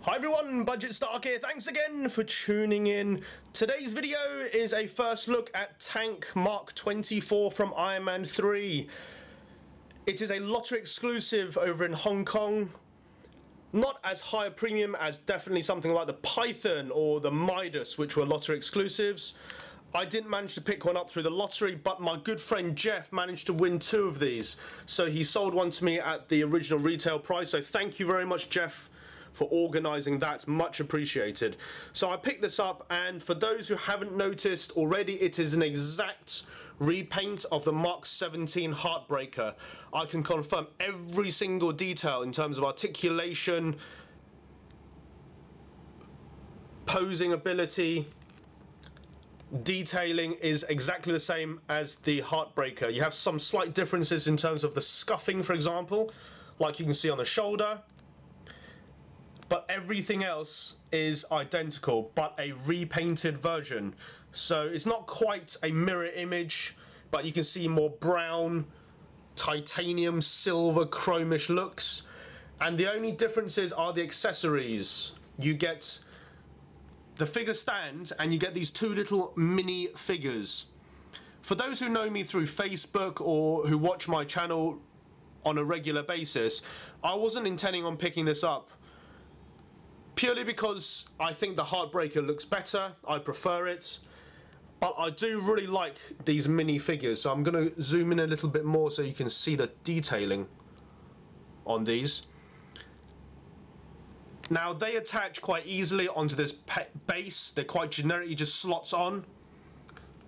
Hi everyone, Budget Stark here. Thanks again for tuning in. Today's video is a first look at Tank Mark 24 from Iron Man 3. It is a lottery exclusive over in Hong Kong. Not as high a premium as definitely something like the Python or the Midas, which were lottery exclusives. I didn't manage to pick one up through the lottery, but my good friend Jeff managed to win two of these. So he sold one to me at the original retail price. So thank you very much, Jeff, for organising that. Much appreciated. So I picked this up, and for those who haven't noticed already, it is an exact repaint of the MK17 Heartbreaker. I can confirm every single detail in terms of articulation, posing ability, detailing is exactly the same as the Heartbreaker. You have some slight differences in terms of the scuffing, for example, like you can see on the shoulder. But everything else is identical, but a repainted version. So it's not quite a mirror image, but you can see more brown, titanium, silver, chromish looks. And the only differences are the accessories. You get the figure stand, and you get these two little mini figures. For those who know me through Facebook or who watch my channel on a regular basis, I wasn't intending on picking this up, purely because I think the Heartbreaker looks better. I prefer it, but I do really like these mini figures, so I'm going to zoom in a little bit more so you can see the detailing on these. Now they attach quite easily onto this base. They're quite generic, it just slots on.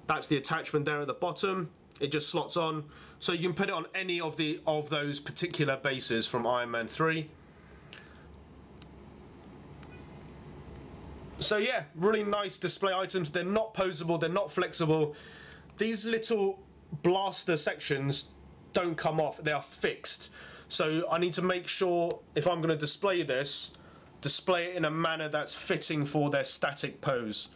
That's the attachment there at the bottom. It just slots on, so you can put it on any of those particular bases from Iron Man 3. So yeah, really nice display items. They're not posable, they're not flexible. These little blaster sections don't come off, they are fixed. So I need to make sure, if I'm going to display this, display it in a manner that's fitting for their static pose.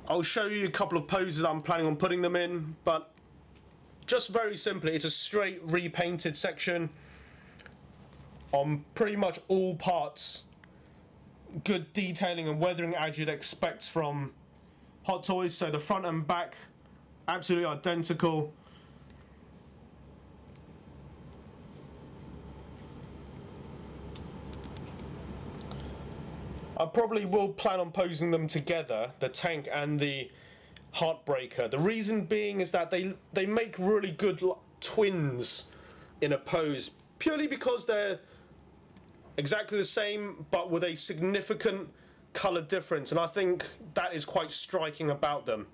I'll show you a couple of poses I'm planning on putting them in, but just very simply, it's a straight repainted section on pretty much all parts. Good detailing and weathering as you'd expect from Hot Toys. So the front and back, absolutely identical. I probably will plan on posing them together, the Tank and the Heartbreaker. The reason being is that they make really good twins in a pose, purely because they're exactly the same but with a significant colour difference, and I think that is quite striking about them.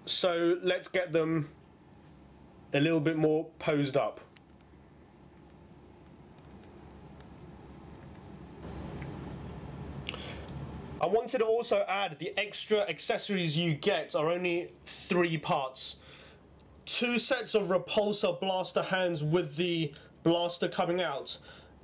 So let's get them a little bit more posed up. I wanted to also add the extra accessories you get are only 3 parts. 2 sets of repulsor blaster hands with the blaster coming out,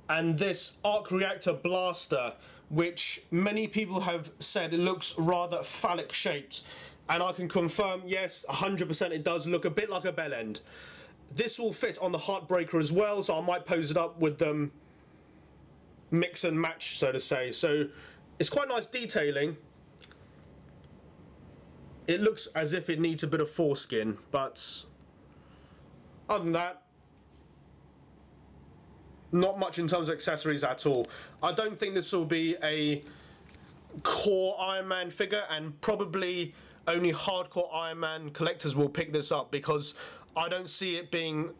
and this arc reactor blaster, which many people have said it looks rather phallic shaped, and I can confirm, yes, 100% it does look a bit like a bell end. This will fit on the Heartbreaker as well, so I might pose it up with them, mix and match, so to say. So it's quite nice detailing. It looks as if it needs a bit of foreskin, but other than that, not much in terms of accessories at all. I don't think this will be a core Iron Man figure, and probably only hardcore Iron Man collectors will pick this up, because I don't see it being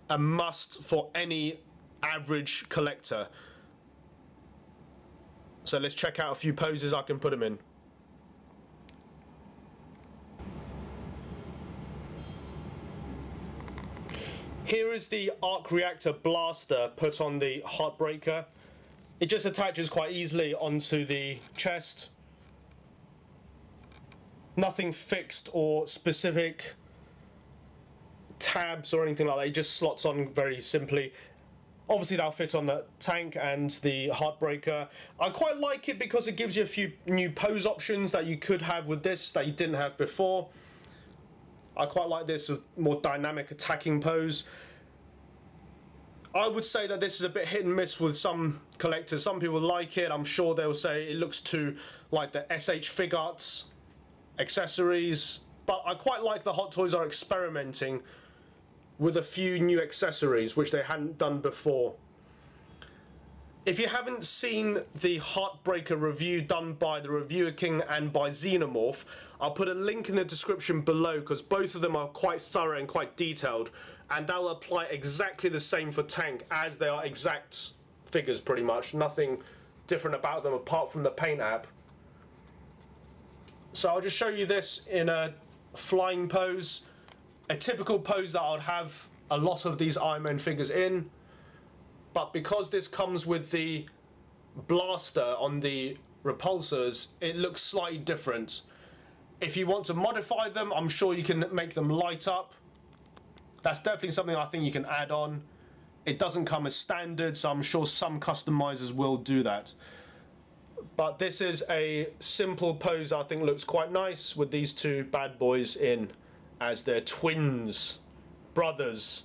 a must for any average collector. So let's check out a few poses I can put them in. Here is the arc reactor blaster put on the Heartbreaker. It just attaches quite easily onto the chest. Nothing fixed or specific tabs or anything like that. It just slots on very simply. Obviously that'll fit on the Tank and the Heartbreaker. I quite like it because it gives you a few new pose options that you could have with this that you didn't have before. I quite like this more dynamic attacking pose. I would say that this is a bit hit and miss with some collectors. Some people like it. I'm sure they'll say it looks too like the SH Figuarts accessories. But I quite like the Hot Toys are experimenting with a few new accessories which they hadn't done before. If you haven't seen the Heartbreaker review done by Thereviewerking and by Xenomorph, I'll put a link in the description below because both of them are quite thorough and quite detailed, and they'll apply exactly the same for Tank as they are exact figures pretty much. Nothing different about them apart from the paint app. So I'll just show you this in a flying pose, a typical pose that I would have a lot of these Iron Man figures in. But because this comes with the blaster on the repulsors, it looks slightly different. If you want to modify them, I'm sure you can make them light up. That's definitely something I think you can add on. It doesn't come as standard, so I'm sure some customizers will do that. But this is a simple pose I think looks quite nice with these two bad boys in as their twins, brothers.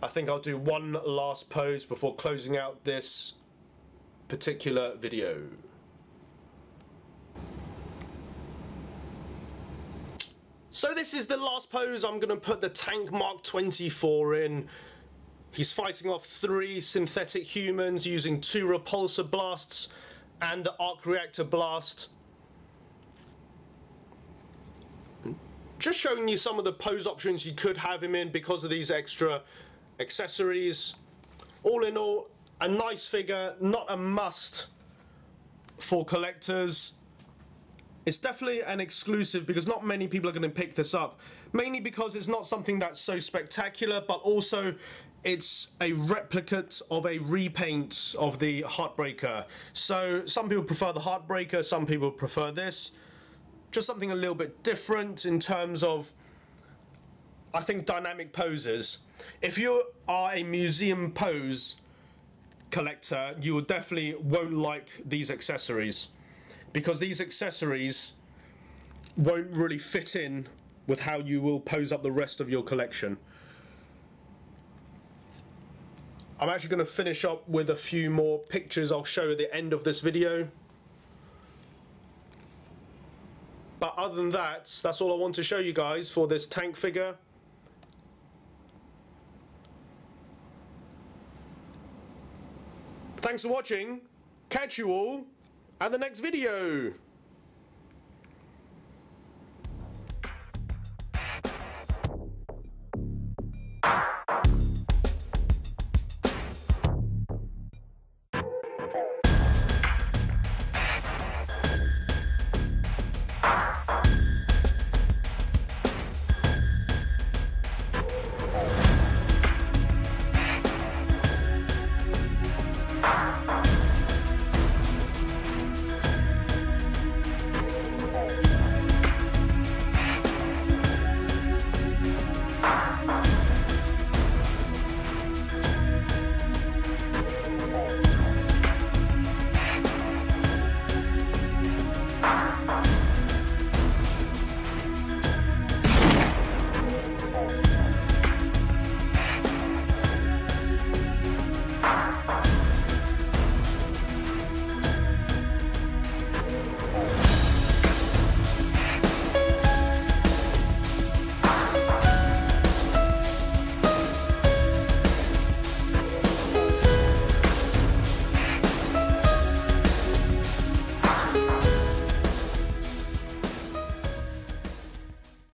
I think I'll do one last pose before closing out this particular video. So this is the last pose. I'm going to put the Tank Mark 24 in. He's fighting off 3 synthetic humans using 2 repulsor blasts and the arc reactor blast. Just showing you some of the pose options you could have him in because of these extra accessories. All in all, a nice figure, not a must for collectors. It's definitely an exclusive because not many people are going to pick this up, mainly because it's not something that's so spectacular, but also it's a replicate of a repaint of the Heartbreaker. So some people prefer the Heartbreaker, some people prefer this. Just something a little bit different in terms of, I think, dynamic poses. If you are a museum pose collector, you definitely won't like these accessories, because these accessories won't really fit in with how you will pose up the rest of your collection. I'm actually going to finish up with a few more pictures I'll show at the end of this video. But other than that, that's all I want to show you guys for this Tank figure. Thanks for watching. Catch you all at the next video.